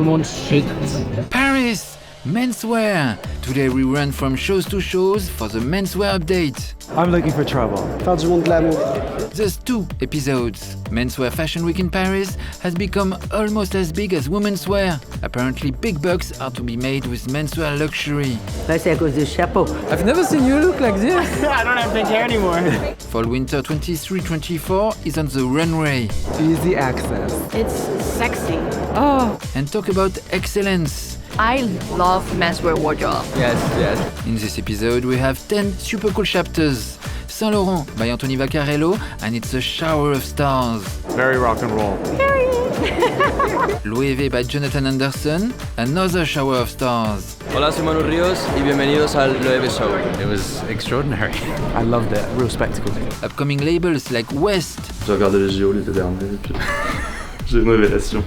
le monde chute. Paris! Menswear! Today we run from shows to shows for the menswear update. I'm looking for trouble. Faire du monde de l'amour. There's 2 episodes. Menswear Fashion Week in Paris has become almost as big as women's wear. Apparently big bucks are to be made with menswear luxury. Là, c'est à cause du chapeau. I've never seen you look like this. I don't have pink hair anymore. Fall Winter 23-24 is on the runway. Easy access. It's sexy. Oh, And talk about excellence. I love menswear wardrobe. yes. In this episode we have 10 super cool chapters. Saint Laurent by Anthony Vaccarello, and it's a shower of stars. Very rock and roll. LOEWE by Jonathan Anderson, another shower of stars. Hola, soy Manu Ríos y bienvenidos al LOEWE Show. It was extraordinary. I loved it. Real spectacle. Upcoming labels like OUEST, J'ai regardé les JO l'été dernier et puis j'ai une révélation.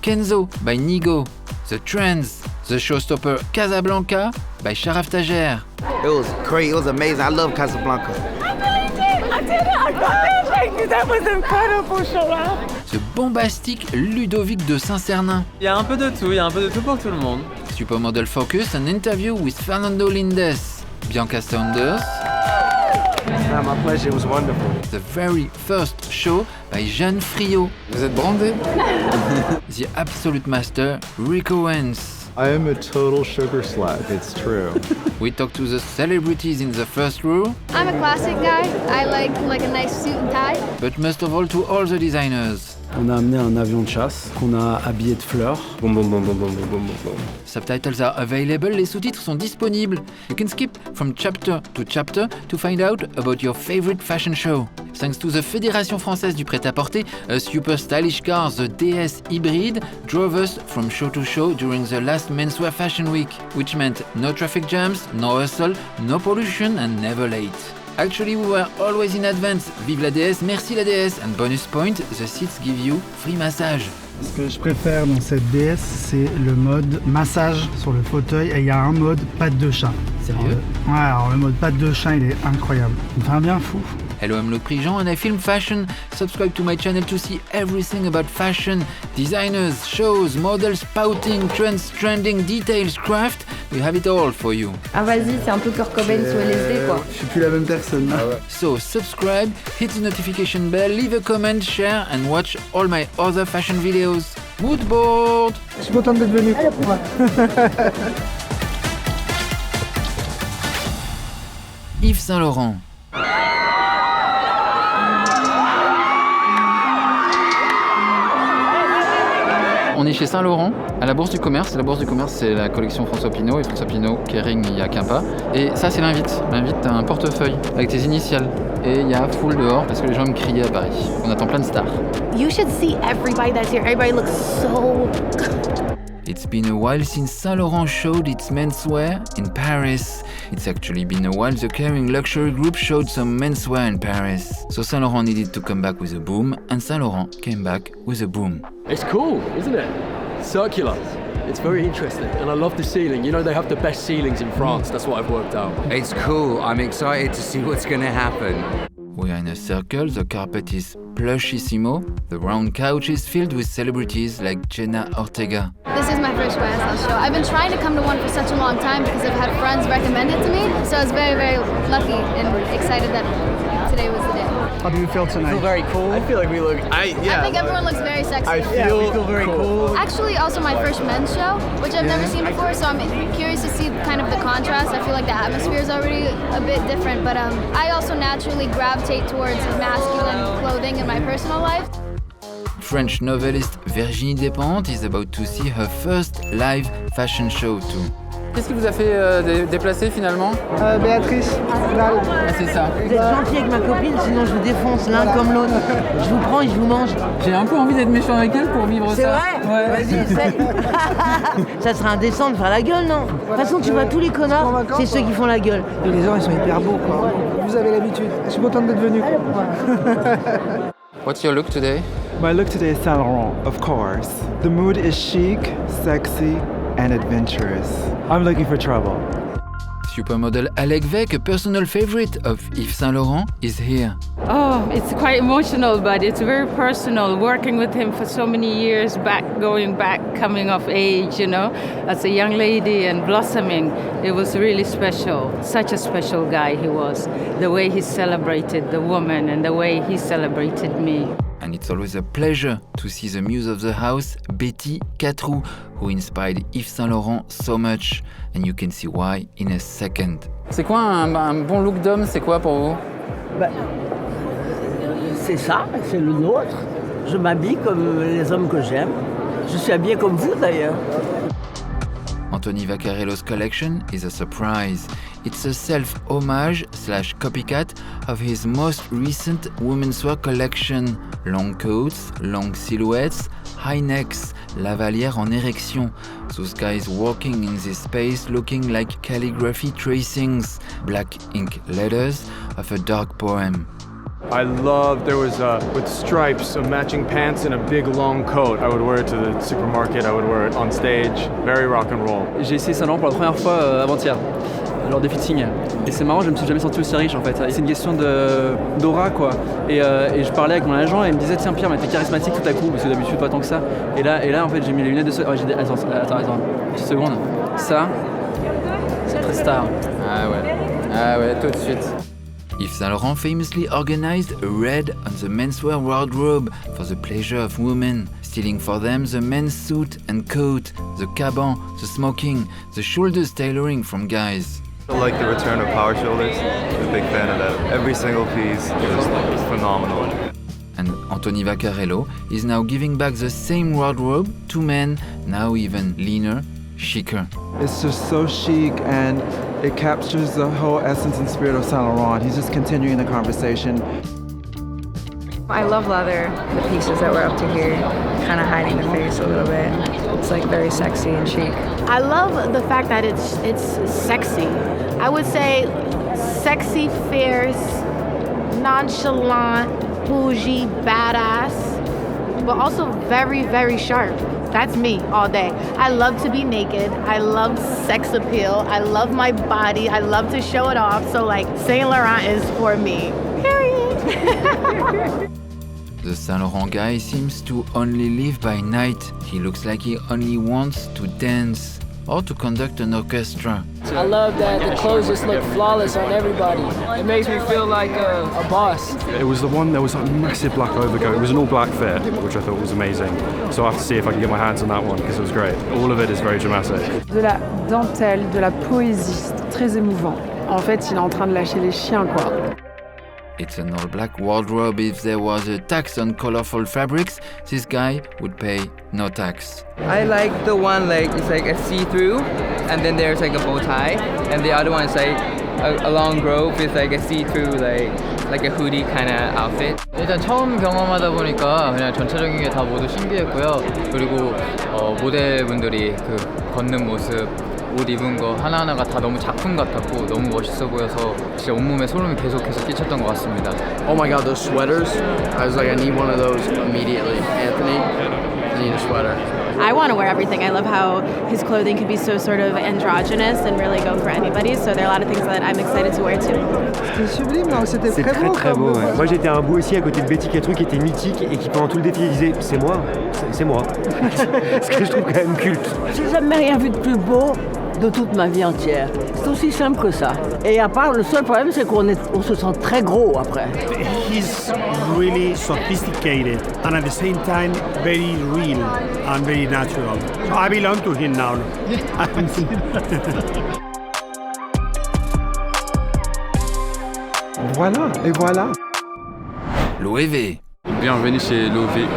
KENZO by Nigo, The Trends, the showstopper Casablanca by Sharaf Tajer, It was great. It was amazing. I love Casablanca. the bombastic Ludovic de Saint Sernin, Il y a un peu de tout pour tout le monde. Supermodel Focus, an interview with Fernando LINDEZ, Bianca Saunders, My pleasure. It was wonderful. the very first show by JEANNE FRIOT, Vous êtes brandés? the absolute master Rick Owens. I am a total sugar slut, it's true. We talk to the celebrities in the first row, I'm a classic guy. I like a nice suit and tie. but most of all to all the designers. On a amené un avion de chasse qu'on a habillé de fleurs. Boum, boum, boum, boum, boum, boum, boum, boum. Subtitles are available, les sous-titres sont disponibles. You can skip from chapter to chapter to find out about your favorite fashion show. Thanks to the Fédération française du Prê-à-Porter, a super stylish car, the DS Hybrid, drove us from show to show during the last Menswear Fashion Week, which meant no traffic jams, no hustle, no pollution and never late. Actually, we were always in advance. Vive la DS, merci la DS, and bonus point, the seats give you free massage. Ce que je préfère dans cette DS, c'est le mode massage sur le fauteuil et il y a un mode patte de chat. Sérieux? Ouais, alors le mode patte de chat, il est incroyable. Il me fait un bien fou. Hello, I'm Loic Prigent and I film fashion. Subscribe to my channel to see everything about fashion, designers, shows, models, spouting, trends, trending, details, craft. We have it all for you. Ah vas-y, c'est un peu Kurt Cobain sous LSD quoi. Je suis plus la même personne. Là. So subscribe, hit the notification bell, leave a comment, share and watch all my other fashion videos. Mood board! Je suis contente d'être venue. Yves Saint Laurent. On est chez Saint Laurent, à la Bourse du Commerce. La Bourse du Commerce, c'est la collection François Pinault. Et François Pinault, Kering, il n'y a qu'un pas. Et ça, c'est l'invite. L'invite, t'as un portefeuille avec tes initiales. Et il y a foule dehors parce que les gens me criaient à Paris. On attend plein de stars. You should see everybody that's here. Everybody looks so good. It's been a while since Saint Laurent showed its menswear in Paris. It's actually been a while the Kering luxury group showed some menswear in Paris. So Saint Laurent needed to come back with a boom, and Saint Laurent came back with a boom. It's cool, isn't it? Circular. It's very interesting, and I love the ceiling. You know, they have the best ceilings in France. That's what I've worked out. It's cool. I'm excited to see what's going to happen. We are in a circle, the carpet is plushissimo, the round couch is filled with celebrities like Jenna Ortega. This is my first YSL show. I've been trying to come to one for such a long time because I've had friends recommend it to me. So I was very, very lucky and excited that today was the day. How do you feel tonight? I feel very cool. I feel like we look. I think everyone looks very sexy. I feel very cool. Actually, also my first men's show, which I've never seen before, so I'm curious to see kind of the contrast. I feel like the atmosphere is already a bit different, but I also naturally gravitate towards masculine clothing in my personal life. French novelist Virginie Despentes is about to see her first live fashion show too. Qu'est-ce qui vous a fait déplacer finalement? Béatrice, C'est ça. Vous êtes gentil avec ma copine, sinon je vous défonce l'un comme l'autre. Je vous prends et je vous mange. J'ai un peu envie d'être méchant avec elle pour vivre C'est ça. vrai? Ouais. Vas-y, essaye. Ça serait indécent de faire la gueule, non? De toute façon, tu vois, tous les connards, c'est ceux qui font la gueule. les gens ils sont hyper beaux quoi. Vous avez l'habitude. Je suis contente d'être venue. What's your look today? My look today is Saint Laurent, of course. The mood is chic, sexy, and adventurous. I'm looking for trouble. Supermodel Alec Vec, a personal favorite of Yves Saint Laurent, is here. Oh, it's quite emotional, but it's very personal. Working with him for so many years back, going back, coming of age, you know, as a young lady and blossoming, it was really special. Such a special guy he was. The way he celebrated the woman and the way he celebrated me. And it's always a pleasure to see the muse of the house, Betty Catrou, who inspired Yves Saint Laurent so much. And you can see why in a second. C'est quoi un bon look d'homme? C'est quoi pour vous? C'est ça, c'est le nôtre. Je m'habille comme les hommes que j'aime. Je suis habillée comme vous d'ailleurs. Anthony Vaccarello's collection is a surprise. It's a self-homage / copycat of his most recent women's wear collection. Long coats, long silhouettes, high necks, lavalière en érection. Those guys walking in this space looking like calligraphy tracings, black ink letters of a dark poem. I love, there was with stripes, so matching pants and a big long coat. I would wear it to the supermarket, I would wear it on stage, very rock and roll. J'ai essayé Saint Laurent pour la première fois avant-hier, lors des fittings. Et c'est marrant, je me suis jamais senti aussi riche en fait. C'est une question d'aura quoi. Et je parlais avec mon agent et il me disait tiens Pierre, mais t'es charismatique tout à coup, parce que d'habitude pas tant que ça. Et là en fait j'ai mis les lunettes de soleil. J'ai dit attends, une petite seconde. Ça, c'est très star. Ah ouais, tout de suite. Yves Saint Laurent famously organized a raid on the menswear wardrobe for the pleasure of women, stealing for them the men's suit and coat, the caban, the smoking, the shoulders tailoring from guys. I like the return of power shoulders. I'm a big fan of that. Every single piece was phenomenal. And Anthony Vaccarello is now giving back the same wardrobe to men, now even leaner, chicer. It's just so chic and it captures the whole essence and spirit of Saint Laurent. He's just continuing the conversation. I love leather, the pieces that were up to here, kind of hiding the face a little bit. It's like very sexy and chic. I love the fact that it's sexy. I would say sexy, fierce, nonchalant, bougie, badass, but also very, very sharp. That's me all day. I love to be naked. I love sex appeal. I love my body. I love to show it off. So like Saint Laurent is for me. Period. The Saint Laurent guy seems to only live by night. He looks like he only wants to dance or to conduct an orchestra. I love that the clothes just look flawless on everybody. It makes me feel like a boss. It was the one, there was a massive black overcoat. It was an all black fit, which I thought was amazing. So I have to see if I can get my hands on that one because it was great. All of it is very dramatic. De la dentelle, de la poésie, très émouvant. En fait, il est en train de lâcher les chiens, quoi. It's an all-black wardrobe. If there was a tax on colorful fabrics, this guy would pay no tax. I like the one it's like a see-through, and then there's like a bow tie, and the other one is like a long robe with like a see-through like a hoodie kind of outfit. 일단 처음 경험하다 보니까 그냥 전체적인 게 다 모두 신기했고요. 그리고 모델분들이 그 걷는 모습, 옷 입은 거 하나하나가 다 너무 작품 같았고 너무 멋있어 보여서 진짜 온몸에 소름이 계속해서 끼쳤던 것 같습니다. Oh my god, those sweaters. I was like, I need one of those immediately. Anthony, I need a sweater. I want to wear everything. I love how his clothing can be so sort of androgynous and really go for anybody. So there are a lot of things that I'm excited to wear too. C'était sublime, non? C'était très beau. Ouais. Moi j'étais un bout aussi à côté de Betty Catrou qui était mythique et qui pendant tout le défilé disait c'est moi. Ce que je trouve quand même culte. J'ai jamais rien vu de plus beau de toute ma vie entière. C'est aussi simple que ça. Et à part, le seul problème, c'est qu'on se sent très gros après. He's really sophisticated and at the same time very real and very natural. So I belong to him now. Voilà, et voilà. LOEWE. Bienvenue chez LOEWE.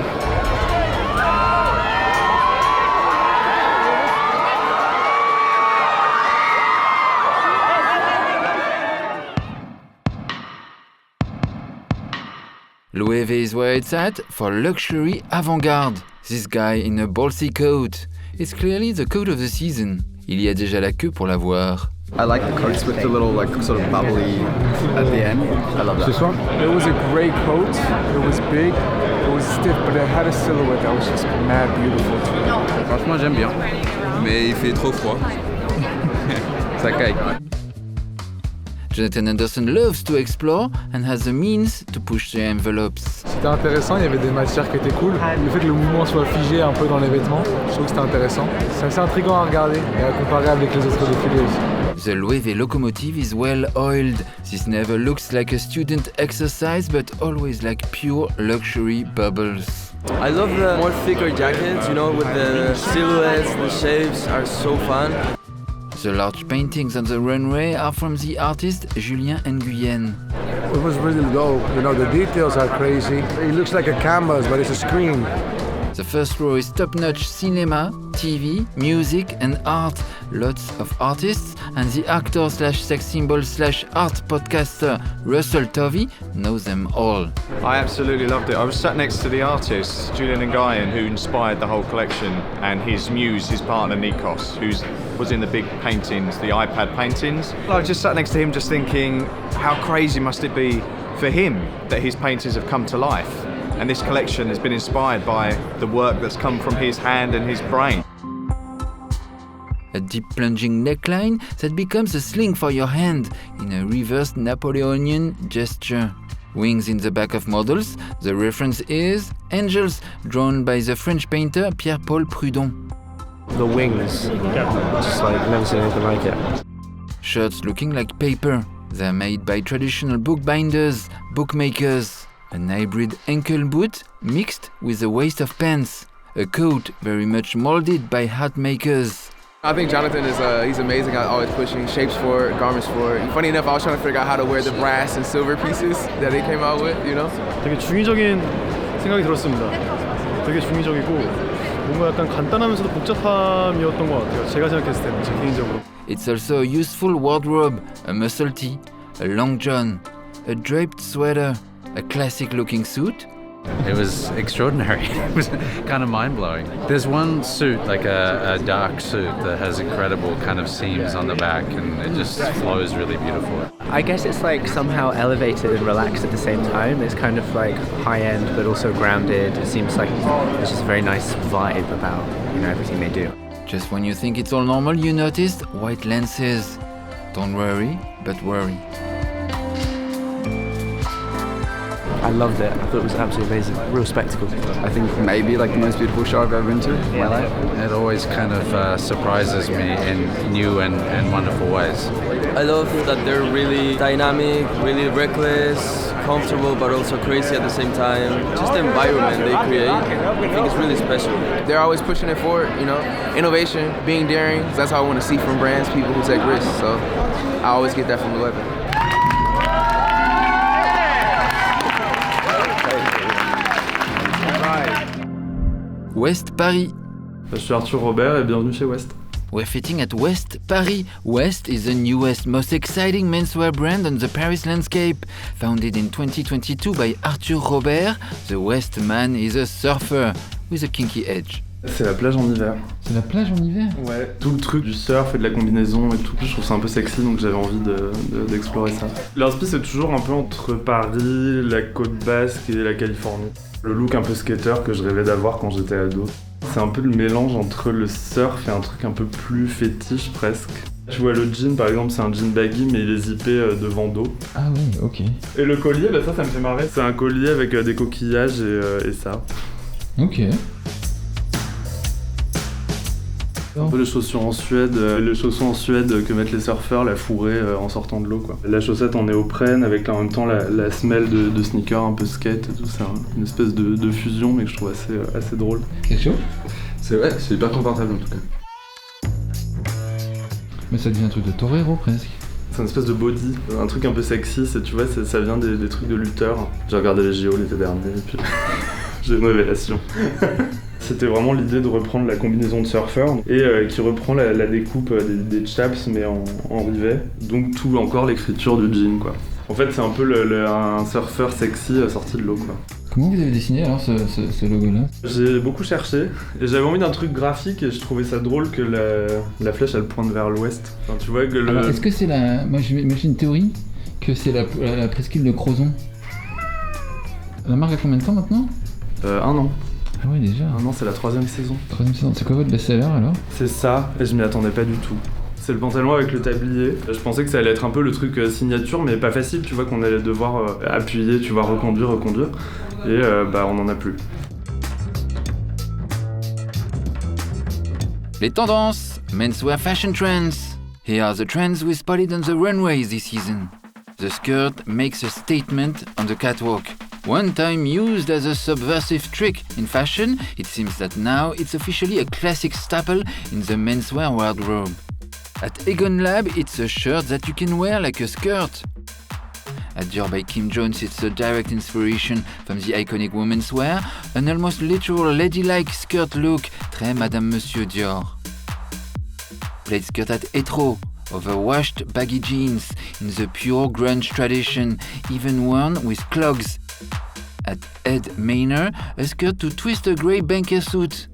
LOEWE is where it's at for luxury avant-garde. This guy in a ballsy coat. It's clearly the coat of the season. Il y a déjà la queue pour la voir. I like the coats with the little sort of bubbly at the end. I love that. It was a great coat. It was big. It was stiff, but it had a silhouette that was just mad beautiful. Franchement, j'aime bien. Mais il fait trop froid. Ça caille. Jonathan Anderson loves to explore and has the means to push the envelopes. C'était intéressant, il y avait des matières qui étaient cool. Le fait que le mouvement soit figé un peu dans les vêtements, je trouve que c'était intéressant. C'est assez intriguant à regarder et à comparer avec les autres défilés aussi. The LOEWE locomotive is well oiled. This never looks like a student exercise, but always like pure luxury bubbles. I love the more thicker jackets, you know, with the silhouettes, the shapes are so fun. The large paintings on the runway are from the artist Julien Nguyen. It was really dope, you know, the details are crazy. It looks like a canvas, but it's a screen. The first row is top-notch cinema, TV, music and art. Lots of artists, and the actor/sex symbol/art podcaster Russell Tovey knows them all. I absolutely loved it. I was sat next to the artist, Julien Nguyen, who inspired the whole collection, and his muse, his partner Nikos, who was in the big paintings, the iPad paintings. I was just sat next to him just thinking, how crazy must it be for him that his paintings have come to life? And this collection has been inspired by the work that's come from his hand and his brain. A deep plunging neckline that becomes a sling for your hand in a reversed Napoleonian gesture. Wings in the back of models, the reference is angels, drawn by the French painter Pierre-Paul Prudhon. The wings, just like never seen anything like it. Shirts looking like paper. They're made by traditional bookbinders, bookmakers. An hybrid ankle boot mixed with a waist of pants. A coat very much molded by hat makers. I think Jonathan is he's amazing at always pushing shapes for it, garments for it. Funny enough, I was trying to figure out how to wear the brass and silver pieces that they came out with, you know? 되게 중의적인 생각이 들었습니다. 되게 중의적이고 뭔가 약간 간단하면서도 복잡함이었던 것 같아요. 제가 생각했을 때는 제 개인적으로. It's also a useful wardrobe, a muscle tee, a long john, a draped sweater, a classic-looking suit. It was extraordinary. It was kind of mind-blowing. There's one suit, like a dark suit, that has incredible kind of seams on the back, and it just flows really beautiful. I guess it's like somehow elevated and relaxed at the same time. It's kind of like high-end, but also grounded. It seems like there's just a very nice vibe about, you know, everything they do. Just when you think it's all normal, you noticed white lenses. Don't worry, but worry. I loved it. I thought it was absolutely amazing. Real spectacle. I think maybe like the most beautiful show I've ever been to in my life. It always kind of surprises me in new and wonderful ways. I love that they're really dynamic, really reckless, comfortable, but also crazy at the same time. Just the environment they create, I think it's really special. They're always pushing it forward, you know? Innovation, being daring, that's how I want to see from brands, people who take risks. So I always get that from LOEWE. Ouest Paris. Je suis Arthur Robert et bienvenue chez OUEST. We're fitting at Ouest Paris. OUEST is the newest, most exciting menswear brand on the Paris landscape. Founded in 2022 by Arthur Robert, the Ouest man is a surfer with a kinky edge. C'est la plage en hiver. C'est la plage en hiver? Ouais, tout le truc du surf et de la combinaison et tout, je trouve ça un peu sexy, donc j'avais envie d'explorer ça. L'inspi c'est toujours un peu entre Paris, la côte basque et la Californie. Le look un peu skater que je rêvais d'avoir quand j'étais ado. C'est un peu le mélange entre le surf et un truc un peu plus fétiche presque. Tu vois le jean par exemple, c'est un jean baggy mais il est zippé devant dos. Ah oui, ok. Et le collier, bah ça me fait marrer. C'est un collier avec des coquillages et ça. Ok. Un peu les chaussures en Suède, que mettent les surfeurs, la fourrée en sortant de l'eau quoi. La chaussette en néoprène avec en même temps la semelle de sneaker un peu skate et tout, c'est une espèce de fusion mais que je trouve assez drôle. C'est chaud? C'est hyper confortable en tout cas. Mais ça devient un truc de torero presque. C'est une espèce de body, un truc un peu sexy, tu vois, ça vient des trucs de lutteurs. J'ai regardé les JO l'été dernier et puis j'ai une révélation. C'était vraiment l'idée de reprendre la combinaison de surfeur et qui reprend la découpe des chaps mais en rivet. Donc tout encore l'écriture du jean quoi. En fait c'est un peu un surfeur sexy sorti de l'eau quoi. Comment vous avez dessiné alors ce logo-là? J'ai beaucoup cherché et j'avais envie d'un truc graphique et je trouvais ça drôle que la flèche elle pointe vers l'ouest. Enfin, tu vois que Alors est-ce que c'est moi j'ai une théorie que c'est la presqu'île de Crozon. La marque a combien de temps maintenant? 1 an. Ah ouais déjà. Non, c'est la 3e saison. 3e saison, c'est quoi votre best-seller alors? C'est ça, et je m'y attendais pas du tout. C'est le pantalon avec le tablier. Je pensais que ça allait être un peu le truc signature, mais pas facile, tu vois, qu'on allait devoir appuyer, tu vois, reconduire. Et on n'en a plus. Les tendances, menswear fashion trends. Here are the trends we spotted on the runways this season. The skirt makes a statement on the catwalk. One time used as a subversive trick in fashion, it seems that now it's officially a classic staple in the menswear wardrobe. At Egon Lab, it's a shirt that you can wear like a skirt. At Dior by Kim Jones, it's a direct inspiration from the iconic women's wear, an almost literal ladylike skirt look, très Madame Monsieur Dior. Plaid skirt at Etro, overwashed baggy jeans in the pure grunge tradition, even worn with clogs. At Ed Maynor, a skirt to twist a grey banker suit.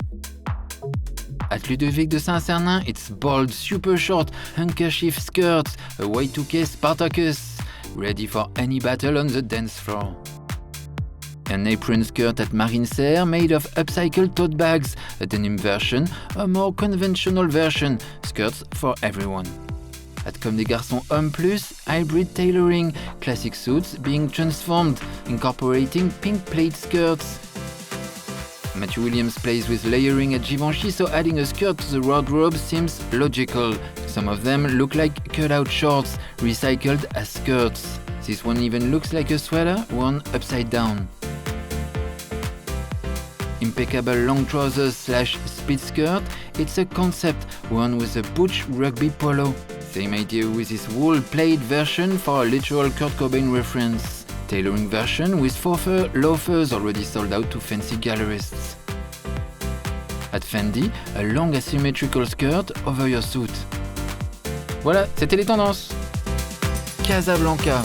At LUDOVIC de Saint Sernin, it's bold, super short handkerchief skirts, a Y2K Spartacus, ready for any battle on the dance floor. An apron skirt at Marine Serre made of upcycled tote bags, a denim version, a more conventional version, skirts for everyone. At Comme des Garçons Homme Plus, hybrid tailoring, classic suits being transformed, incorporating pink plaid skirts. Matthew Williams plays with layering at Givenchy, so adding a skirt to the wardrobe seems logical. Some of them look like cut-out shorts, recycled as skirts. This one even looks like a sweater worn upside down. Impeccable long trousers / spit skirt, it's a concept worn with a butch rugby polo. Same idea with this wool plaid version for a literal Kurt Cobain reference. Tailoring version with faux fur loafers already sold out to fancy gallerists. At Fendi, a long asymmetrical skirt over your suit. Voilà, c'était les tendances. Casablanca.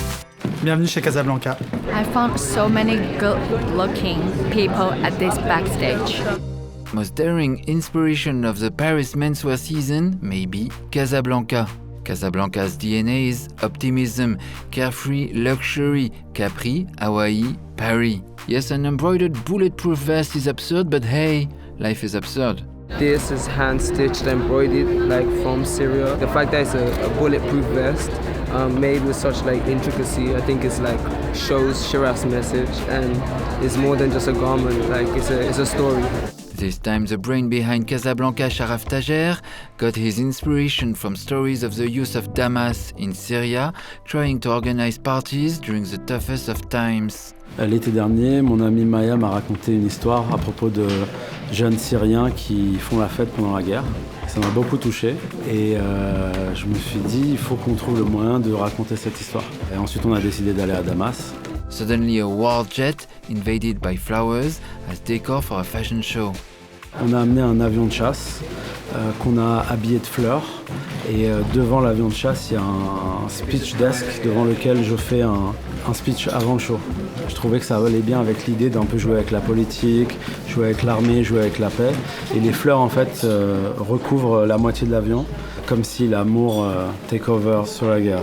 Bienvenue chez Casablanca. I found so many good-looking people at this backstage. Most daring inspiration of the Paris menswear season may be Casablanca. Casablanca's DNA is optimism, carefree luxury, Capri, Hawaii, Paris. Yes, an embroidered bulletproof vest is absurd, but hey, life is absurd. This is hand-stitched, embroidered, like from Syria. The fact that it's a bulletproof vest made with such like intricacy, I think it's like shows Chirac's message, and it's more than just a garment. Like it's a story. This time the brain behind Casablanca, Sharaf Tajer, got his inspiration from stories of the youth of Damas in Syria, trying to organize parties during the toughest of times. L'été dernier, mon ami Maya m'a raconté une histoire à propos de jeunes Syriens qui font la fête pendant la guerre. Ça m'a beaucoup touché et je me suis dit il faut qu'on trouve le moyen de raconter cette histoire. Et ensuite on a décidé d'aller à Damas. Suddenly a war jet invaded by flowers as decor for a fashion show. On a amené un avion de chasse qu'on a habillé de fleurs et devant l'avion de chasse il y a un speech desk devant lequel je fais un speech avant le show. Je trouvais que ça allait bien avec l'idée d'un peu jouer avec la politique, jouer avec l'armée, jouer avec la paix. Et les fleurs en fait recouvrent la moitié de l'avion comme si l'amour take over sur la guerre.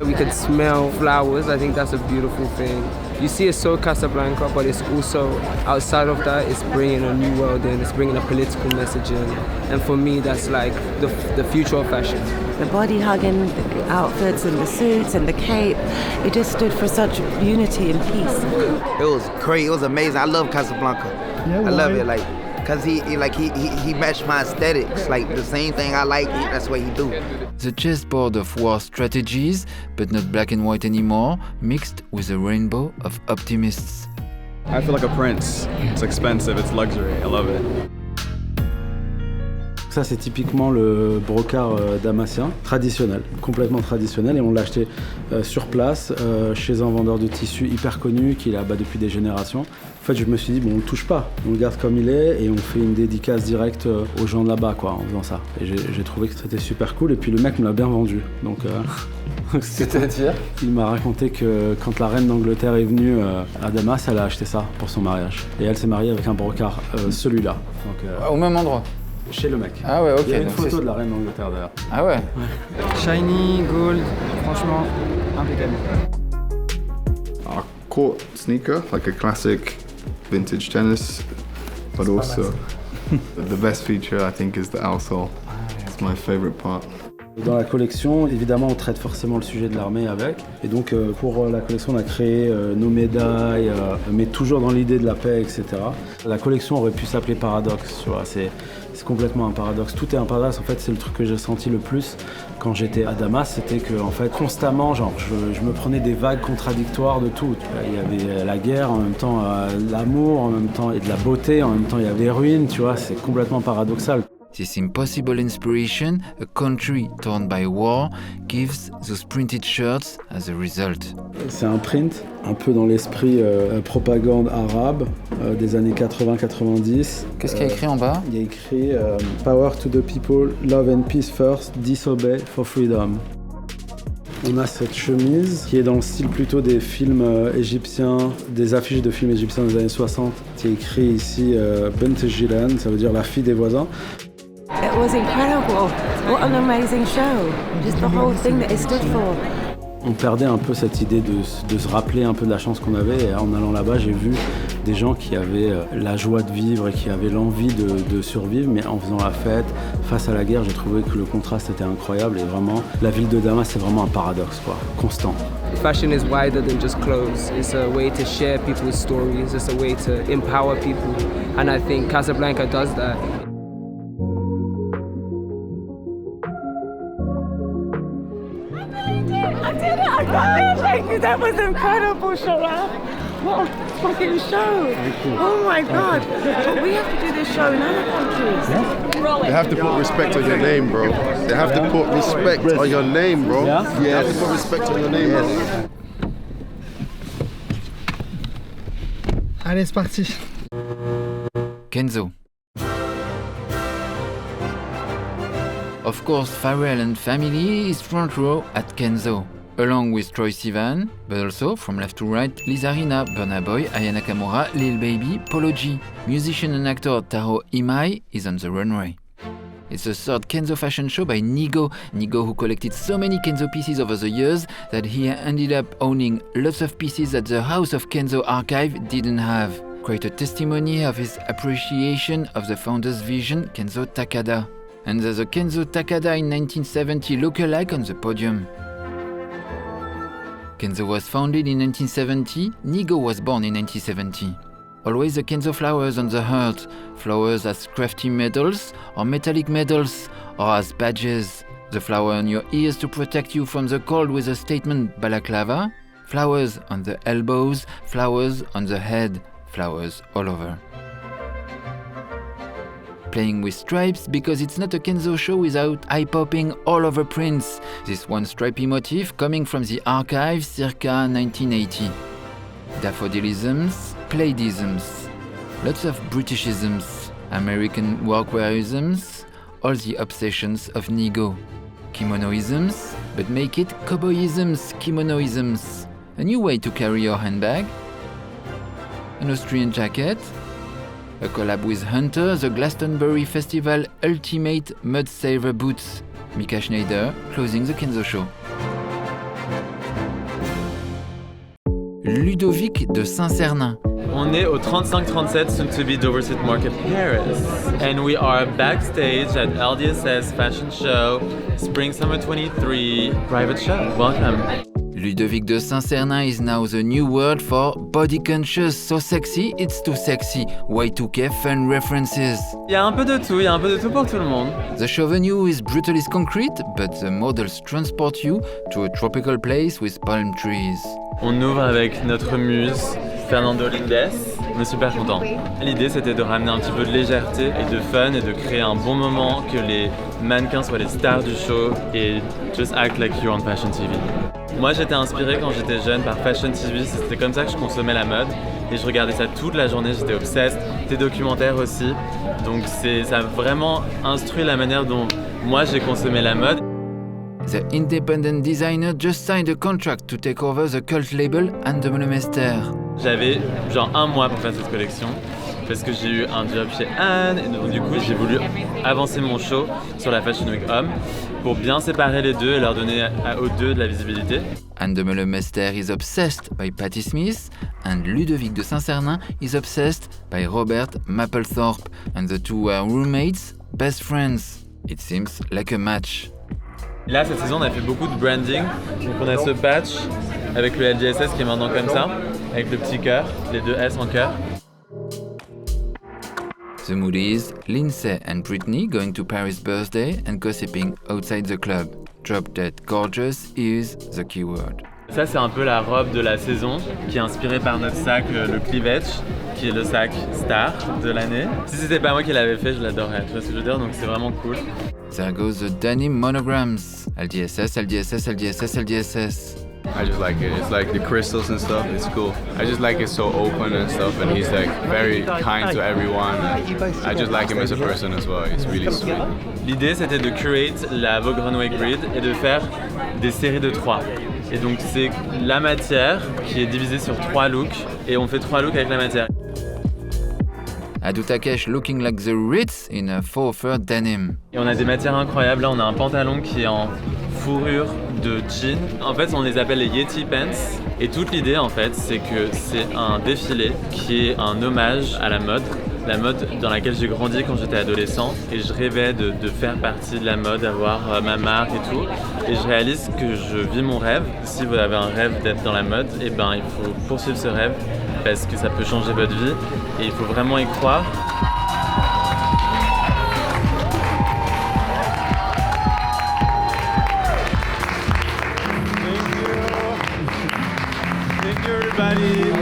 We could smell flowers. I think that's a beautiful thing. You see it's so Casablanca, but it's also, outside of that, it's bringing a new world in, it's bringing a political message in. And for me, that's like the future of fashion. The body-hugging outfits and the suits and the cape, it just stood for such unity and peace. It was great, it was amazing. I love Casablanca. Yeah, I love it, like, cause he matched my aesthetics. Like the same thing I like, that's what he do. The chessboard of war strategies, but not black and white anymore, mixed with a rainbow of optimists. I feel like a prince. It's expensive, it's luxury. I love it. Ça c'est typiquement le brocart damasien, traditionnel, complètement traditionnel, et on l'a acheté sur place chez un vendeur de tissus hyper connu qui est là-bas depuis des générations. En fait je me suis dit bon on le touche pas, on le garde comme il est et on fait une dédicace directe aux gens de là-bas quoi en faisant ça. Et j'ai trouvé que c'était super cool et puis le mec me l'a bien vendu. Donc c'est-à-dire il m'a raconté que quand la reine d'Angleterre est venue à Damas, elle a acheté ça pour son mariage. Et elle s'est mariée avec un brocart, celui-là. Donc, au même endroit. Chez le mec. Ah ouais, ok. Il y a une photo de la reine d'Angleterre d'ailleurs. Ah ouais. Shiny, gold, franchement, impeccable. A court sneaker, like a classic vintage tennis, but also the best feature I think is the outsole. It's my favorite part. Dans la collection, évidemment, on traite forcément le sujet de l'armée avec. Et donc, pour la collection, on a créé nos médailles, mais toujours dans l'idée de la paix, etc. La collection aurait pu s'appeler Paradoxe, tu vois. C'est complètement un paradoxe. Tout est un paradoxe. En fait, c'est le truc que j'ai senti le plus quand j'étais à Damas. C'était que, en fait, constamment, genre, je me prenais des vagues contradictoires de tout. Il y avait la guerre, en même temps, l'amour, en même temps, et de la beauté, en même temps, il y avait les ruines, tu vois. C'est complètement paradoxal. This impossible inspiration, a country torn by war, gives those printed shirts as a result. C'est un print un peu dans l'esprit propagande arabe des années 80-90. Qu'est-ce qu'il y a écrit en bas? Il y a écrit Power to the people, love and peace first, disobey for freedom. On a cette chemise qui est dans le style plutôt des films égyptiens, des affiches de films égyptiens des années 60. C'est écrit ici Bint Jilan, ça veut dire la fille des voisins. It was incredible. What an amazing show. Just the whole thing that it stood for. On perdait un peu cette idée de se rappeler un peu de la chance qu'on avait. Et en allant là-bas, j'ai vu des gens qui avaient la joie de vivre et qui avaient l'envie de survivre, mais en faisant la fête, face à la guerre, j'ai trouvé que le contraste était incroyable. Et vraiment, la ville de Damas, c'est vraiment un paradoxe, quoi, constant. Fashion is wider than just clothes. It's a way to share people's stories. It's a way to empower people. And I think Casablanca does that. I did it! I got it! Thank you! That was incredible, Shara! What a fucking show! Oh my god! But we have to do this show in other countries. Yeah. They have to put respect on your name, bro. They have to put respect on your name, bro. Yeah? They have to put respect on your name, bro. Allez, c'est parti. KENZO. Of course, Pharrell and family is front row at KENZO, along with Troye Sivan, but also, from left to right, Lizarina, Burna Boy, Aya Nakamura, Lil Baby, Polo G. Musician and actor Taro Imai is on the runway. It's the third KENZO fashion show by Nigo, who collected so many KENZO pieces over the years that he ended up owning lots of pieces that the House of KENZO archive didn't have. Quite a testimony of his appreciation of the founder's vision, Kenzo Takada. And there's a Kenzo Takada in 1970 lookalike on the podium. KENZO was founded in 1970, Nigo was born in 1970. Always the KENZO flowers on the heart, flowers as crafty medals or metallic medals or as badges. The flower on your ears to protect you from the cold with the statement balaclava, flowers on the elbows, flowers on the head, flowers all over. Playing with stripes because it's not a KENZO show without eye-popping all-over prints. This one stripy motif coming from the archive circa 1980. Daffodilisms, plaidisms, lots of Britishisms, American workwearisms, all the obsessions of Nigo. Kimonoisms, but make it cowboyisms, kimonoisms. A new way to carry your handbag. An Austrian jacket. A collab with Hunter, the Glastonbury Festival Ultimate Mud Saver Boots. Mika Schneider closing the KENZO show. Ludovic de Saint Sernin. On est au 3537 soon to be Dover Street Market, Paris. And we are backstage at LDSS Fashion Show, Spring Summer 23 private show. Welcome. Ludovic de Saint Sernin is now the new word for body conscious, so sexy, it's too sexy. Y2K fun references. Il y a un peu de tout pour tout le monde. The show venue is brutalist concrete, but the models transport you to a tropical place with palm trees. On ouvre avec notre muse, Fernando Lindez. On est super contents. L'idée c'était de ramener un petit peu de légèreté et de fun et de créer un bon moment, que les mannequins soient les stars du show et just act like you're on Fashion TV. Moi j'étais inspiré quand j'étais jeune par Fashion TV, c'était comme ça que je consommais la mode et je regardais ça toute la journée, j'étais obsessed, des documentaires aussi, donc ça a vraiment instruit la manière dont moi j'ai consommé la mode. The independent designer just signed a contract to take over the cult label Andemlemester. J'avais genre un mois pour faire cette collection parce que j'ai eu un job chez Anne et donc du coup j'ai voulu avancer mon show sur la Fashion Week Homme pour bien séparer les deux et leur donner aux deux de la visibilité. Andemlemester is obsessed by Patti Smith and Ludovic de Saint Sernin is obsessed by Robert Mapplethorpe and the two were roommates, best friends. It seems like a match. Là, cette saison, on a fait beaucoup de branding. Donc on a ce patch avec le LGSS qui est maintenant comme ça, avec le petit cœur, les 2 S en cœur. The mood is Lindsay and Britney going to Paris' birthday and gossiping outside the club. Drop Dead Gorgeous is the keyword. Ça, c'est un peu la robe de la saison qui est inspirée par notre sac, le Cleavage, qui est le sac star de l'année. Si c'était pas moi qui l'avais fait, je l'adorerais, tu vois ce que je veux dire, donc c'est vraiment cool. There goes the denim monograms. LDSS, LDSS, LDSS, LDSS. I just like it. It's like the crystals and stuff. It's cool. I just like it so open and stuff, and he's like very kind to everyone. I just like him as a person as well. He's really sweet. L'idée, c'était de curate la Vogue Runway Grid et de faire des séries de 3. Et donc c'est la matière qui est divisée sur 3 looks et on fait 3 looks avec la matière. Adu Takesh looking like the Ritz in a faux fur denim. Et on a des matières incroyables. Là, on a un pantalon qui est en fourrure de jean. En fait, on les appelle les Yeti Pants. Et toute l'idée, en fait, c'est que c'est un défilé qui est un hommage à la mode dans laquelle j'ai grandi quand j'étais adolescent. Et je rêvais de faire partie de la mode, d'avoir ma marque et tout. Et je réalise que je vis mon rêve. Si vous avez un rêve d'être dans la mode, eh ben, il faut poursuivre ce rêve parce que ça peut changer votre vie. Et il faut vraiment y croire. Thank you, everybody.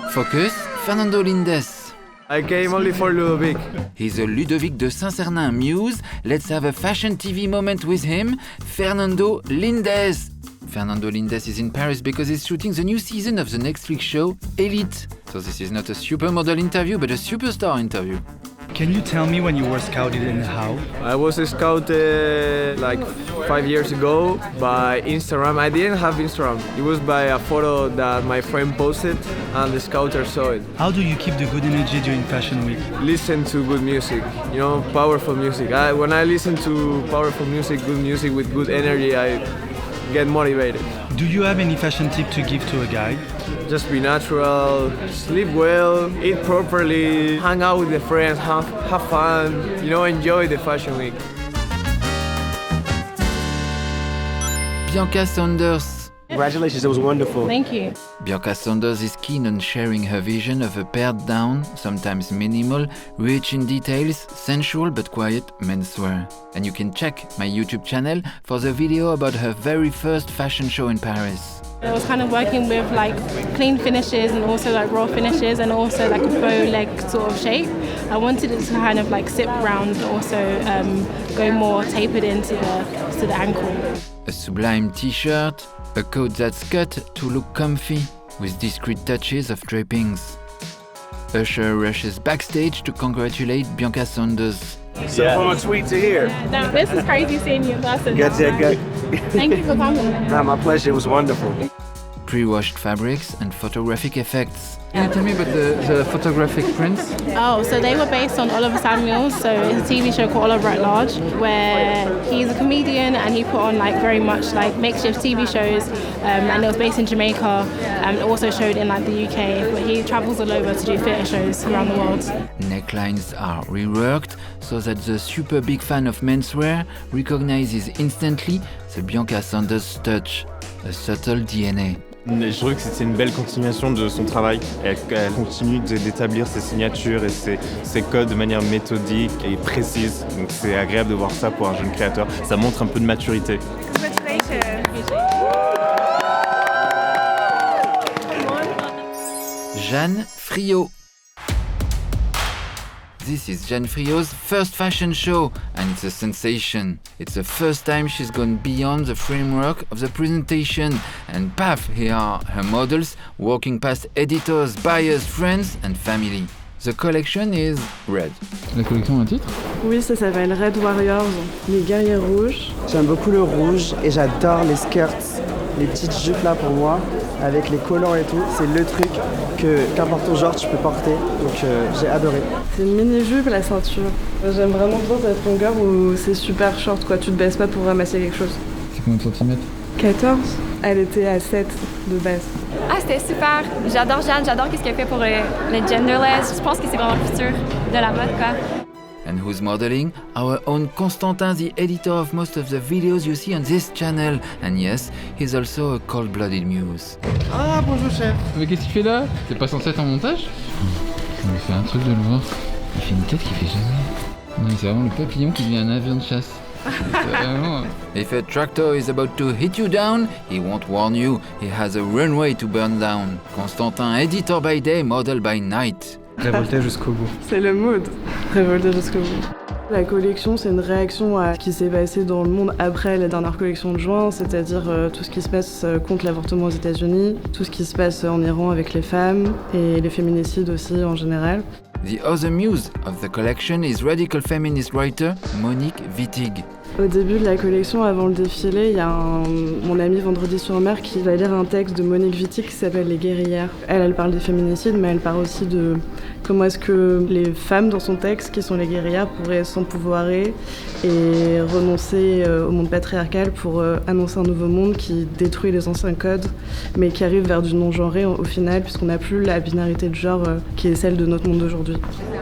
Focus, Fernando Lindez. I came only for Ludovic. He's a Ludovic de Saint Sernin muse. Let's have a fashion TV moment with him, Fernando Lindez. Fernando Lindez is in Paris because he's shooting the new season of the Netflix show Elite. So this is not a supermodel interview, but a superstar interview. Can you tell me when you were scouted and how? I was scouted like 5 years ago by Instagram. I didn't have Instagram. It was by a photo that my friend posted and the scouter saw it. How do you keep the good energy during Fashion Week? Listen to good music, you know, powerful music. When I listen to powerful music, good music with good energy, I get motivated. Do you have any fashion tip to give to a guy? Just be natural, sleep well, eat properly, hang out with the friends, have fun, you know, enjoy the Fashion Week. Bianca Saunders. Congratulations, it was wonderful. Thank you. Bianca Saunders is keen on sharing her vision of a pared down, sometimes minimal, rich in details, sensual but quiet menswear. And you can check my YouTube channel for the video about her very first fashion show in Paris. I was kind of working with like clean finishes and also like raw finishes and also like a bow leg sort of shape. I wanted it to kind of like sit round, also go more tapered into the ankle. A sublime t-shirt, a coat that's cut to look comfy with discreet touches of drapings. Usher rushes backstage to congratulate Bianca Saunders. So from a tweet to here. No, this is crazy seeing you in person. Good. Thank you for coming. My pleasure, it was wonderful. Pre-washed fabrics and photographic effects. Can you tell me about the photographic prints? Oh, so they were based on Oliver Samuels, so it's a TV show called Oliver at Large, where he's a comedian and he put on like very much like makeshift TV shows, and it was based in Jamaica, and also showed in like the UK, but he travels all over to do theatre shows around the world. Necklines are reworked so that the super big fan of menswear recognizes instantly the Bianca Saunders touch, a subtle DNA. Je trouve que c'est une belle continuation de son travail. Elle continue d'établir ses signatures et ses codes de manière méthodique et précise. Donc c'est agréable de voir ça pour un jeune créateur. Ça montre un peu de maturité. Jeanne Friot. This is Jeanne Friot's first fashion show, and it's a sensation. It's the first time she's gone beyond the framework of the presentation, and paf, here are her models walking past editors, buyers, friends and family. The collection is red. La collection a un titre? Oui, ça s'appelle Red Warriors, les guerriers rouges. J'aime beaucoup le rouge et j'adore les skirts, les petites jupes là pour moi, avec les collants et tout. C'est le truc qu'importe au genre tu peux porter, donc j'ai adoré. C'est une mini-jupe, la ceinture. J'aime vraiment bien cette longueur où c'est super short, quoi. Tu te baisses pas pour ramasser quelque chose. C'est combien de centimètres? 14. Elle était à 7 de base. Ah, c'était super. J'adore Jeanne, j'adore ce qu'elle fait pour le genderless. Je pense que c'est vraiment le futur de la mode, quoi. And And who's modeling? Our own Konstantin, the editor of most of the videos you see on this channel. And yes, he's also a cold-blooded muse. Ah, bonjour chef. Mais qu'est-ce qu'il fait là? C'est pas censé être en montage? Il me fait un truc de lourd. Il fait une tête qu'il fait jamais. Non, c'est vraiment le papillon qui devient un avion de chasse. Vraiment... If a tractor is about to hit you down, he won't warn you. He has a runway to burn down. Konstantin, editor by day, model by night. Révolté jusqu'au bout. C'est le mood. Révolté jusqu'au bout. La collection, c'est une réaction à ce qui s'est passé dans le monde après la dernière collection de juin, c'est-à-dire tout ce qui se passe contre l'avortement aux États-Unis, tout ce qui se passe en Iran avec les femmes et les féminicides aussi en général. The other muse of the collection is radical feminist writer Monique Wittig. Au début de la collection, avant le défilé, il y a mon amie Vendredi sur Mer qui va lire un texte de Monique Wittig qui s'appelle Les guerrières. Elle parle des féminicides, mais elle parle aussi de comment est-ce que les femmes dans son texte, qui sont les guerrières, pourraient s'empouvoirer et renoncer au monde patriarcal pour annoncer un nouveau monde qui détruit les anciens codes, mais qui arrive vers du non-genré au final, puisqu'on n'a plus la binarité de genre qui est celle de notre monde d'aujourd'hui.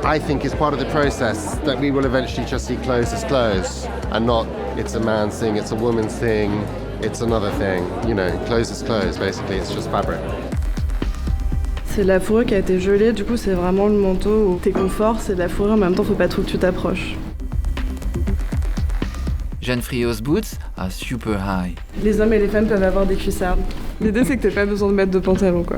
I think it's part of the process that we will eventually just see clothes as clothes and not it's a man's thing, it's a woman's thing, it's another thing. You know, clothes is clothes, basically, it's just fabric. C'est de la fourrure qui a été gelée, du coup c'est vraiment le manteau où t'es confort, c'est de la fourrure, en même temps faut pas trop que tu t'approches. Jeanne Friot's boots are super high. Les hommes et les femmes peuvent avoir des cuissardes. L'idée c'est que t'as pas besoin de mettre de pantalon quoi.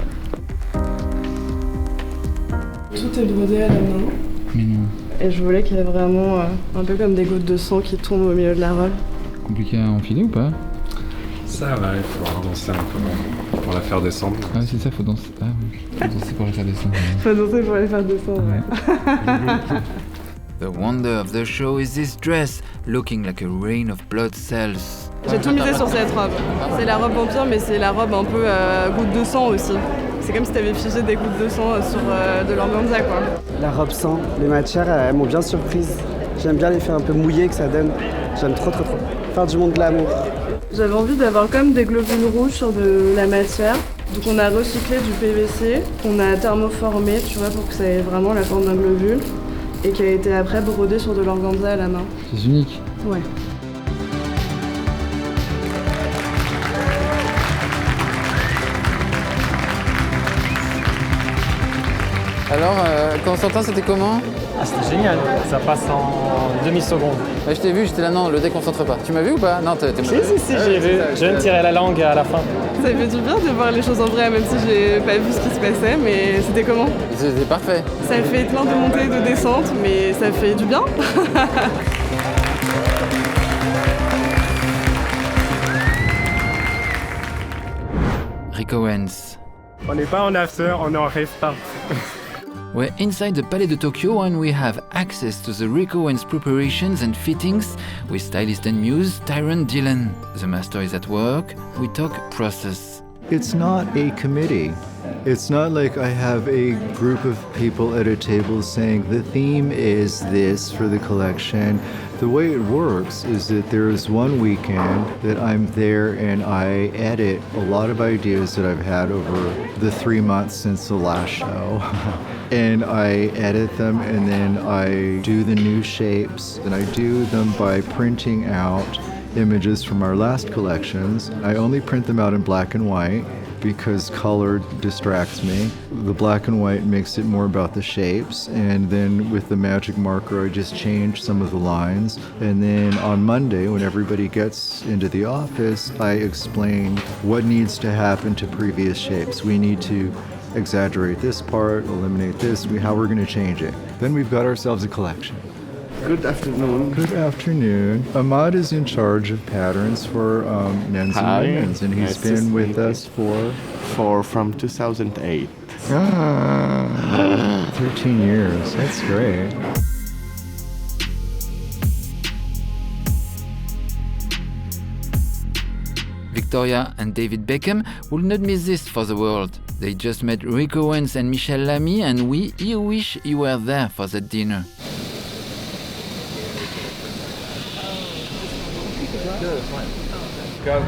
Tout est brodé à la main. Mais non. Et je voulais qu'il y ait vraiment un peu comme des gouttes de sang qui tombent au milieu de la robe. Compliqué à enfiler ou pas? Ça va, il faut danser un peu pour la faire descendre. Ah c'est ça, faut danser. Ah oui, faut danser pour la faire descendre. Faut danser pour la faire descendre, ouais. The wonder of the show is this dress, looking like a rain of blood cells. J'ai tout misé sur cette robe. C'est la robe vampire, mais c'est la robe un peu goutte de sang aussi. C'est comme si t'avais figé des gouttes de sang sur de l'organza, quoi. La robe sang, les matières, elles m'ont bien surprise. J'aime bien l'effet un peu mouillé que ça donne. J'aime trop. Faire du monde de l'amour. J'avais envie d'avoir comme des globules rouges sur de la matière. Donc on a recyclé du PVC, qu'on a thermoformé, tu vois, pour que ça ait vraiment la forme d'un globule. Et qui a été après brodé sur de l'organza à la main. C'est unique. Ouais. Alors, Konstantin, c'était comment? Ah, c'était génial, ça passe en demi-seconde. Je t'ai vu, j'étais là, non, le déconcentre pas. Tu m'as vu ou pas? Non, t'es Si, j'ai vu. Je viens de tirer la langue à la fin. Ça fait du bien de voir les choses en vrai, même si j'ai pas vu ce qui se passait, mais c'était comment? C'était parfait. Ça fait plein de montées et de descentes, mais ça fait du bien. Rick Owens. On n'est pas en after, on est en rave party. We're inside the Palais de Tokyo and we have access to the Rick Owens preparations and fittings with stylist and muse Tyron Dillon. The master is at work, we talk process. It's not a committee. It's not like I have a group of people at a table saying the theme is this for the collection. The way it works is that there is one weekend that I'm there and I edit a lot of ideas that I've had over the 3 months since the last show. And I edit them and then I do the new shapes and I do them by printing out images from our last collections. I only print them out in black and white because color distracts me. The black and white makes it more about the shapes, and then with the magic marker I just change some of the lines. And then on Monday, when everybody gets into the office, I explain what needs to happen to previous shapes. We need to exaggerate this part, eliminate this, how we're going to change it. Then we've got ourselves a collection. Good afternoon. Good afternoon. Ahmad is in charge of patterns for men's and women's, and he's been with us from 2008. 13 years. That's great. Victoria and David Beckham will not miss this for the world. They just met Rick Owens and Michel Lamy, and we wish you were there for that dinner. Go.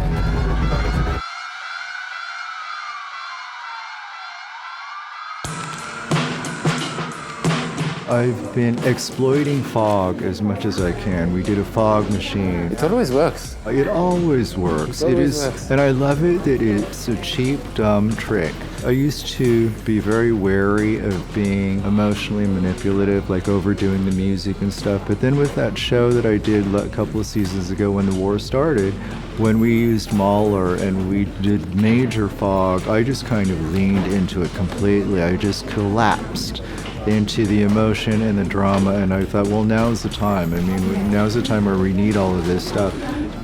I've been exploiting fog as much as I can. We did a fog machine. It always works. It always works. It always works. And I love it that it's a cheap, dumb trick. I used to be very wary of being emotionally manipulative, like overdoing the music and stuff. But then with that show that I did a couple of seasons ago when the war started, when we used Mahler and we did major fog, I just kind of leaned into it completely. I just collapsed into the emotion and the drama, and I thought, well, now's the time. I mean, now's the time where we need all of this stuff.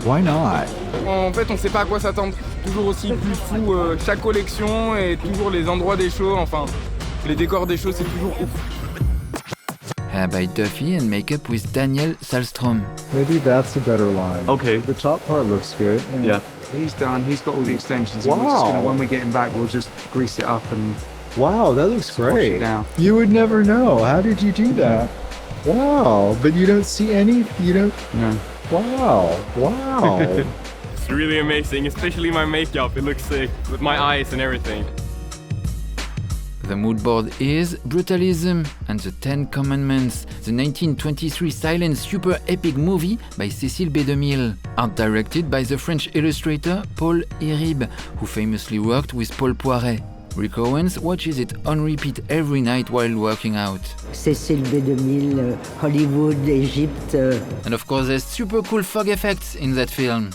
Why not? En fait, on ne sait pas à quoi s'attendre. Toujours aussi plus fou chaque collection et toujours les endroits des shows, enfin, les décors des shows, c'est toujours ouf. Hair by Duffy and makeup with Daniel Salstrom. Maybe that's a better line. Okay. The top part looks good. Yeah. He's done. He's got all the extensions. Wow. We're just gonna, when we get him back, we'll just grease it up and. Wow, that looks great. It down. You would never know. How did you do that? Wow, but you don't see any. You don't. No. Wow. Wow. It's really amazing, especially my makeup. It looks sick with my eyes and everything. The mood board is Brutalism and the Ten Commandments, the 1923 silent super epic movie by Cécile B. DeMille, art directed by the French illustrator Paul Iribe, who famously worked with Paul Poiret. Rick Owens watches it on repeat every night while working out. Cécile B. DeMille, Hollywood, Egypte. And of course there's super cool fog effects in that film.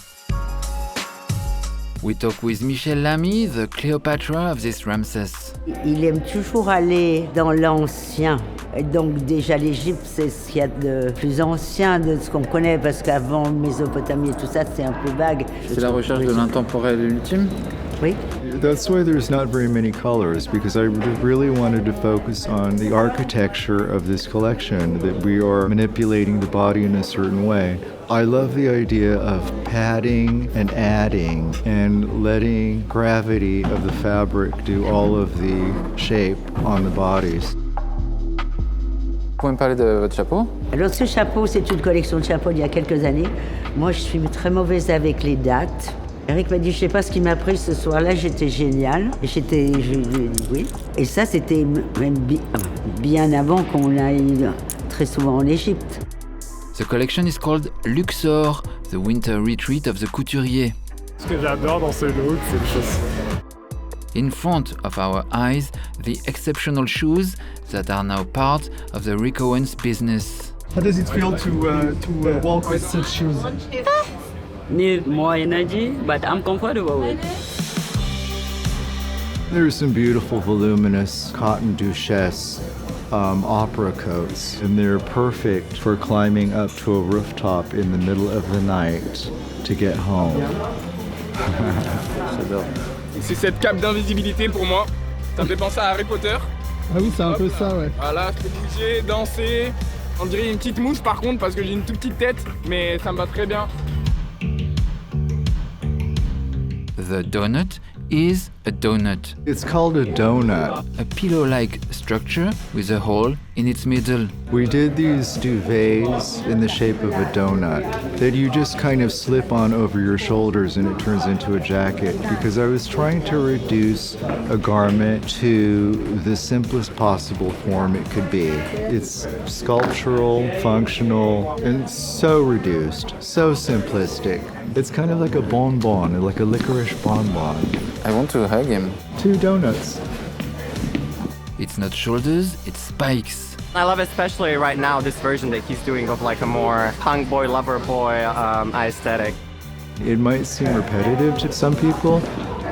We talk with Michel Lamy, the Cléopatra of this Ramsès. Il aime toujours aller dans l'ancien. Et donc déjà l'Égypte, c'est ce qu'il y a de plus ancien de ce qu'on connaît, parce qu'avant Mésopotamie et tout ça, c'est un peu vague. C'est la recherche de l'intemporel ultime. Oui. That's why there's not very many colors, because I really wanted to focus on the architecture of this collection, that we are manipulating the body in a certain way. I love the idea of padding and adding and letting gravity of the fabric do all of the shape on the bodies. Vous pouvez me parler de votre chapeau? Alors ce chapeau, c'est une collection de chapeaux d'il y a quelques années. Moi, je suis très mauvaise avec les dates. Eric m'a dit, je sais pas ce qu'il m'a pris ce soir-là, j'étais génial. Et je lui ai dit oui. Et ça, c'était même bien avant qu'on aille très souvent en Égypte. The collection is called Luxor, the winter retreat of the couturier. Ce que j'adore dans ce look, c'est les chaussures. In front of our eyes, the exceptional shoes that are now part of the Rick Owens business. How does it feel to walk with such shoes? Need more energy, but I'm comfortable with it. There's some beautiful voluminous cotton duchesse opera coats, and they're perfect for climbing up to a rooftop in the middle of the night to get home. C'est cette cape d'invisibilité pour moi. Ça me fait penser à Harry Potter. Ah oui, c'est un peu ça, ouais. Voilà, je peux bouger, danser. On dirait une petite mouche par contre parce que j'ai une toute petite tête, mais ça me va très bien. The donut is a donut. It's called a donut. A pillow-like structure with a hole in its middle. We did these duvets in the shape of a donut that you just kind of slip on over your shoulders and it turns into a jacket, because I was trying to reduce a garment to the simplest possible form it could be. It's sculptural, functional, and so reduced, so simplistic. It's kind of like a bonbon, like a licorice bonbon. I want to hug him. 2 donuts. It's not shoulders, it's spikes. I love especially right now this version that he's doing of like a more punk boy, lover boy aesthetic. It might seem repetitive to some people,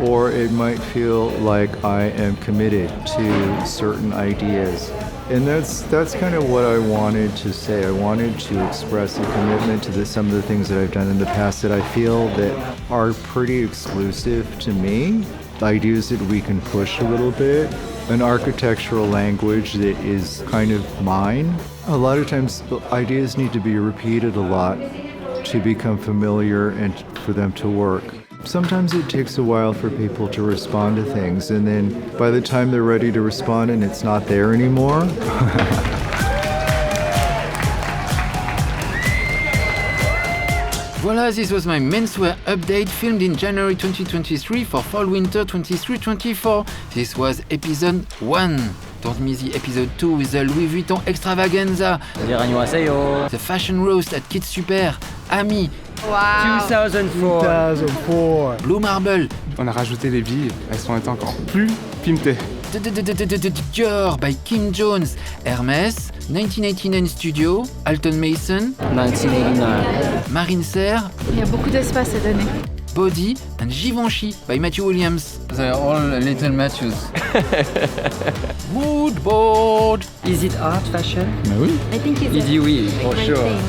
or it might feel like I am committed to certain ideas. And that's kind of what I wanted to say. I wanted to express a commitment to some of the things that I've done in the past that I feel that are pretty exclusive to me. Ideas that we can push a little bit. An architectural language that is kind of mine. A lot of times ideas need to be repeated a lot to become familiar and for them to work. Sometimes it takes a while for people to respond to things, and then by the time they're ready to respond and it's not there anymore. Voila, this was my menswear update filmed in January 2023 for Fall Winter 23-24. This was episode 1. Don't miss the episode 2 with the Louis Vuitton extravaganza. The fashion roast at Kids Super. Ami. Wow. 2004. Blue Marble. On a rajouté les billes, elles sont encore plus pimpées. Dior by Kim Jones. Hermès. 1989 Studio. Alton Mason. 1989. Marine Serre. Il y a beaucoup d'espace cette année. Body and Givenchy by Matthew Williams. They're all little Matthews. Mood board. Is it art fashion? Mais oui. I think it's oui, for great sure. thing.